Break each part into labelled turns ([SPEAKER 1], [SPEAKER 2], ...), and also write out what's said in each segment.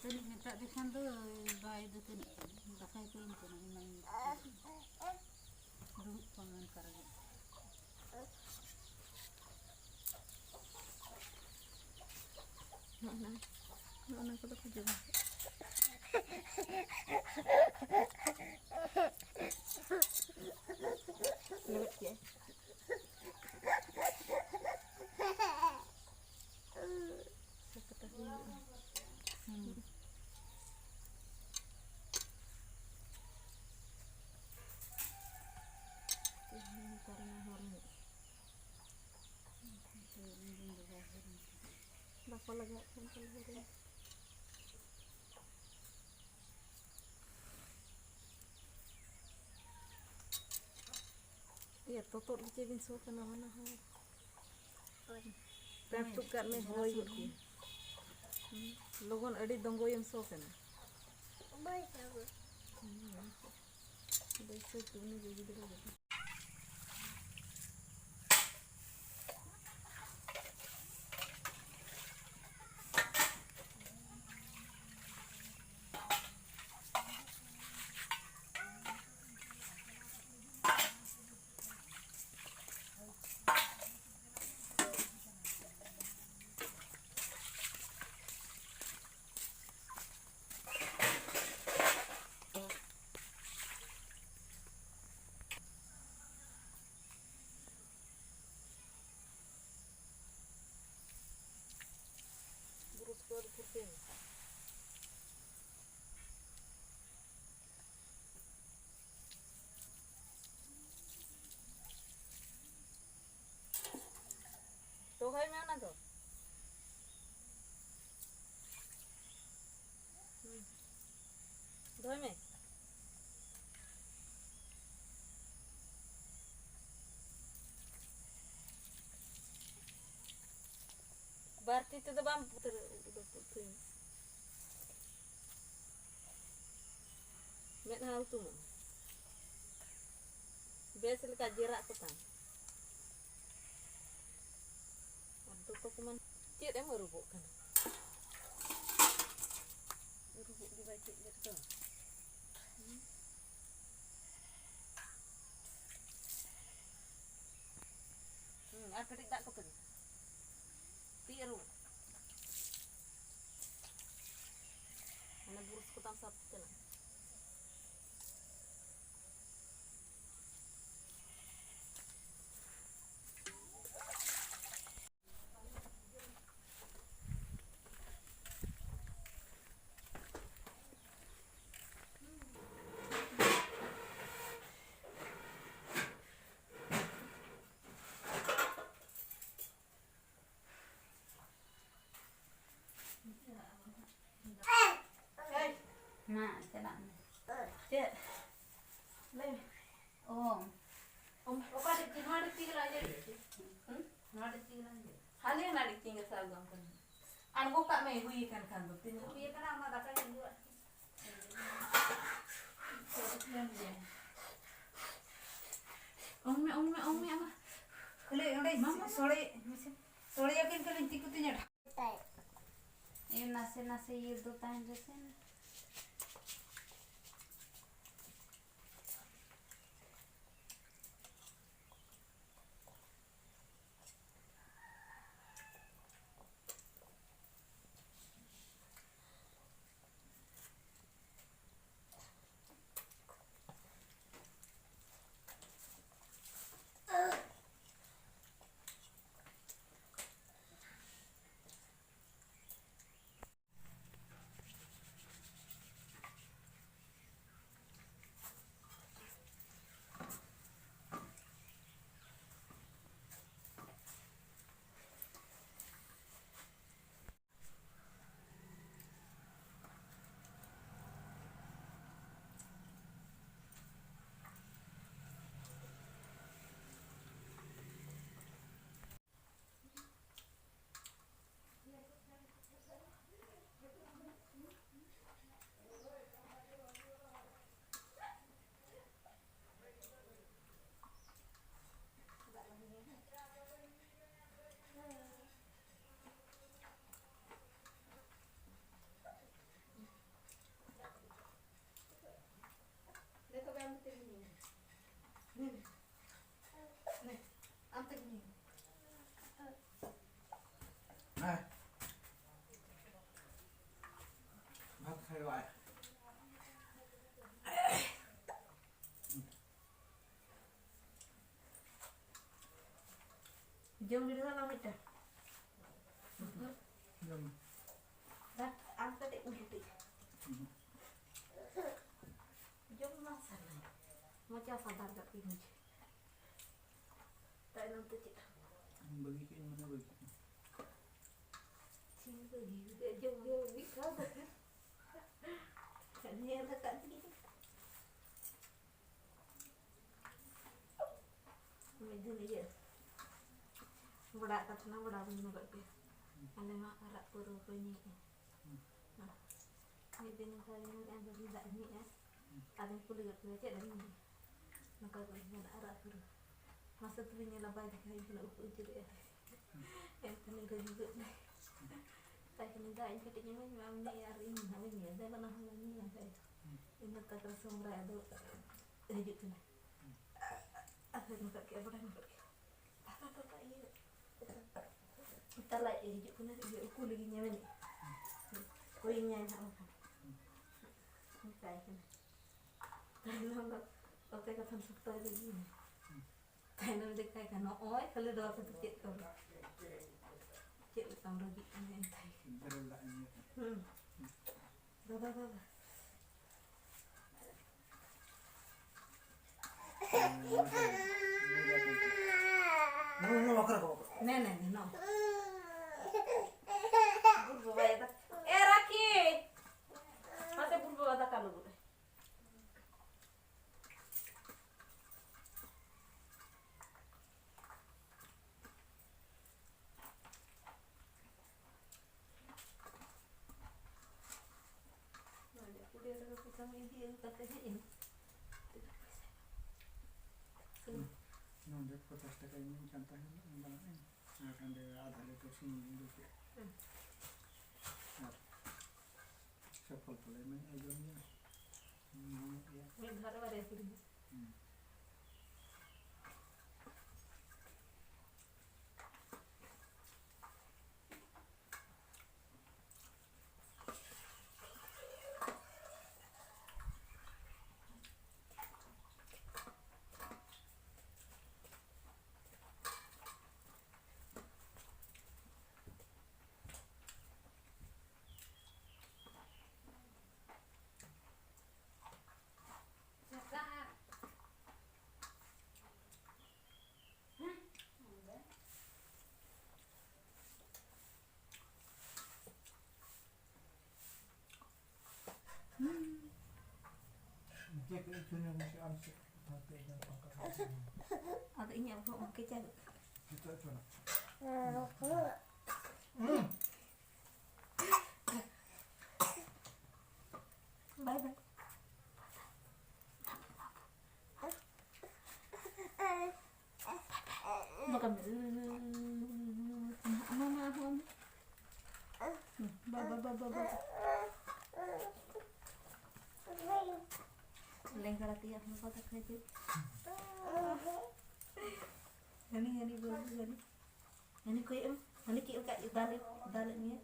[SPEAKER 1] Tadi minta dekan tuh bayi itu tuh pakai itu ini dulu pangan karya.
[SPEAKER 2] Mana aku tak juga. Lewat ya. Bakal lagi sampel hari. Iya, tutur dicebin so kana mana ha. Pep tukar me hoy. Logon adi donggoyam so kana. Bai sabu. Bai so tuni jadi dulu. Por qué? तो है मैं ना तो धोई में बारती तो बाम पुत्र मैं हाल तुम बेसल का जेरा को tan untuk to kuman cit em rubuk kan rubuk di baik gitu ada tidak kau tu tiru mana burus ko tam sap kana
[SPEAKER 1] Nah, cedak. Cek. Le. Oh.
[SPEAKER 2] oka de timar tigla je
[SPEAKER 1] Nada tinggal aja.
[SPEAKER 2] hale na de tinga sa gam kan an go ka me hui kan kan do tin
[SPEAKER 1] Iya kan ama kata yang dua.
[SPEAKER 2] ome ama kale onde sore yakin kale tikutinya
[SPEAKER 1] Ini nasi itu tahan resen.
[SPEAKER 2] Jom di dalam itu.
[SPEAKER 3] Jom.
[SPEAKER 2] Dan angkat dek udah. Jom masalah. Macam sadar tak ini. Tak nanti cik.
[SPEAKER 3] Bagi ke mana bagi?
[SPEAKER 2] Sini bagi. Jom bisa tak? Kan ni ada kat sini. Medan ni je. Budak kat sana budak pun nak pergi. Ada mak arak puru punya. Medan ni saya ni yang berbeza ni ya. Ada kulit kerja dan ni. Maka punya arak puru. Masa tu punya labai dah kaya kena ukur je dia. Yang kena juga. Saya kena dah ini katanya memang ni hari ini hari ni ada mana hal ni yang saya. Ini tak terasa berada hidup tu. Apa nak pakai apa nak pakai? Apa ini? Kita lagi hidup pun ada ukur lagi ni mana? Kuihnya nak makan. Saya kena. Tapi nampak okey kata sukta lagi. Kain orang dekat kan, oi kalau dah satu cek tu, cek utang lagi ni entai.
[SPEAKER 3] Berlaknya.
[SPEAKER 2] Dah.
[SPEAKER 3] No, makar kau.
[SPEAKER 2] Nenek, no. Burbu bayar. Raki. Masih burbu ada kalau boleh. Sama ini katanya ini.
[SPEAKER 3] No, dia kotak tak ini contohnya mana? Akan dia ada itu sini juga. Siapa boleh main ajarnya? Ya.
[SPEAKER 2] Ini baru ada sini.
[SPEAKER 3] Jika itu yang masih ansur, tapi yang pakar.
[SPEAKER 2] Ada ini apa okey je.
[SPEAKER 3] Kita itu nak.
[SPEAKER 2] Bye. Makan. Mama. Bye. Lengkar hati aku kata kerja. Ini bagus ini. Ini kau ini kau kat dalam ni.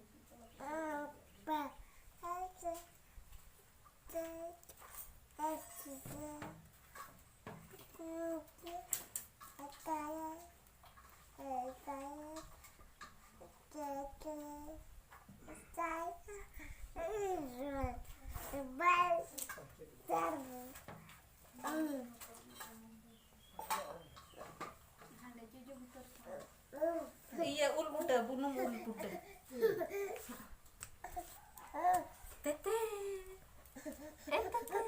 [SPEAKER 2] Iya, ul muda, bunuh ul muda. Tete. Tete.